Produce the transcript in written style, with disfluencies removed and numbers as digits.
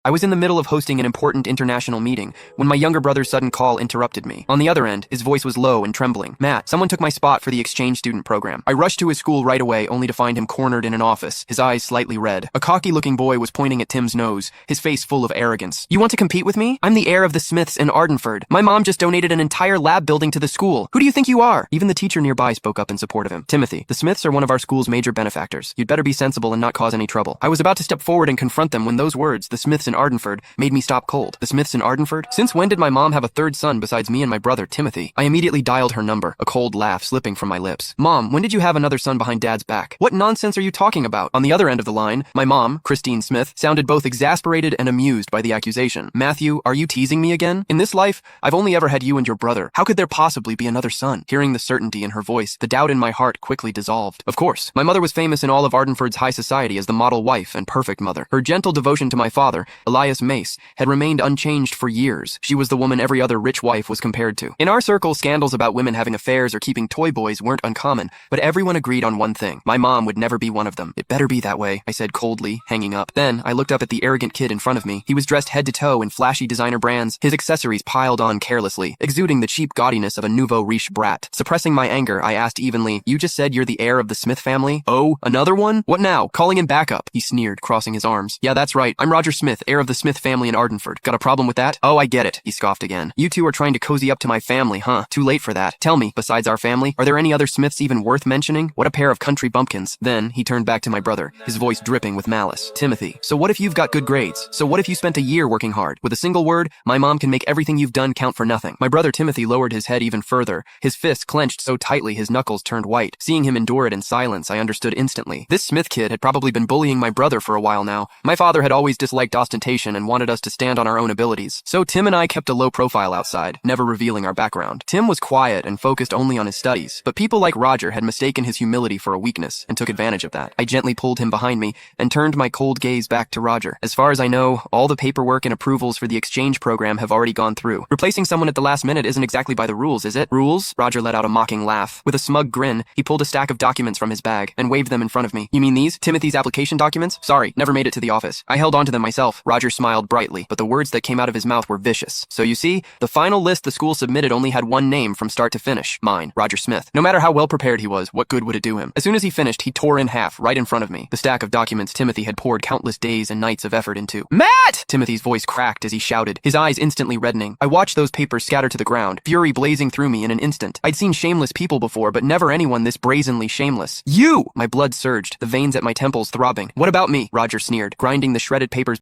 I was in the middle of hosting an important international meeting when my younger brother's sudden call interrupted me. On the other end, his voice was low and trembling. "Matt, someone took my spot for the exchange student program." I rushed to his school right away, only to find him cornered in an office, his eyes slightly red. A cocky-looking boy was pointing at Tim's nose, his face full of arrogance. "You want to compete with me? I'm the heir of the Smiths in Ardenford. My mom just donated an entire lab building to the school. Who do you think you are?" Even the teacher nearby spoke up in support of him. "Timothy, the Smiths are one of our school's major benefactors. You'd better be sensible and not cause any trouble." I was about to step forward and confront them when those words, "the Smiths in Ardenford," made me stop cold. The Smiths in Ardenford? Since when did my mom have a third son besides me and my brother, Timothy? I immediately dialed her number, a cold laugh slipping from my lips. "Mom, when did you have another son behind Dad's back? What nonsense are you talking about?" On the other end of the line, my mom, Christine Smith, sounded both exasperated and amused by the accusation. "Matthew, are you teasing me again? In this life, I've only ever had you and your brother. How could there possibly be another son?" Hearing the certainty in her voice, the doubt in my heart quickly dissolved. Of course, my mother was famous in all of Ardenford's high society as the model wife and perfect mother. Her gentle devotion to my father, Elias Mace, had remained unchanged for years. She was the woman every other rich wife was compared to. In our circle, scandals about women having affairs or keeping toy boys weren't uncommon, but everyone agreed on one thing. My mom would never be one of them. "It better be that way," I said coldly, hanging up. Then, I looked up at the arrogant kid in front of me. He was dressed head to toe in flashy designer brands, his accessories piled on carelessly, exuding the cheap gaudiness of a nouveau riche brat. Suppressing my anger, I asked evenly, "You just said you're the heir of the Smith family?" "Oh, another one? What now? Calling in backup?" He sneered, crossing his arms. "Yeah, that's right. I'm Roger Smith, heir of the Smith family in Ardenford. Got a problem with that?" "Oh, I get it," he scoffed again. "You two are trying to cozy up to my family, huh? Too late for that. Tell me, besides our family, are there any other Smiths even worth mentioning? What a pair of country bumpkins." Then, he turned back to my brother, his voice dripping with malice. "Timothy, so what if you've got good grades? So what if you spent a year working hard? With a single word, my mom can make everything you've done count for nothing." My brother Timothy lowered his head even further, his fists clenched so tightly his knuckles turned white. Seeing him endure it in silence, I understood instantly. This Smith kid had probably been bullying my brother for a while now. My father had always disliked ostentation and wanted us to stand on our own abilities. So Tim and I kept a low profile outside, never revealing our background. Tim was quiet and focused only on his studies, but people like Roger had mistaken his humility for a weakness and took advantage of that. I gently pulled him behind me and turned my cold gaze back to Roger. "As far as I know, all the paperwork and approvals for the exchange program have already gone through. Replacing someone at the last minute isn't exactly by the rules, is it?" "Rules?" Roger let out a mocking laugh. With a smug grin, he pulled a stack of documents from his bag and waved them in front of me. "You mean these? Timothy's application documents? Sorry, never made it to the office. I held onto them myself." Roger smiled brightly, but the words that came out of his mouth were vicious. "So you see, the final list the school submitted only had one name from start to finish. Mine, Roger Smith. No matter how well prepared he was, what good would it do him?" As soon as he finished, he tore in half, right in front of me, the stack of documents Timothy had poured countless days and nights of effort into. "Matt!" Timothy's voice cracked as he shouted, his eyes instantly reddening. I watched those papers scatter to the ground, fury blazing through me in an instant. I'd seen shameless people before, but never anyone this brazenly shameless. "You!" My blood surged, the veins at my temples throbbing. "What about me?" Roger sneered, grinding the shredded papers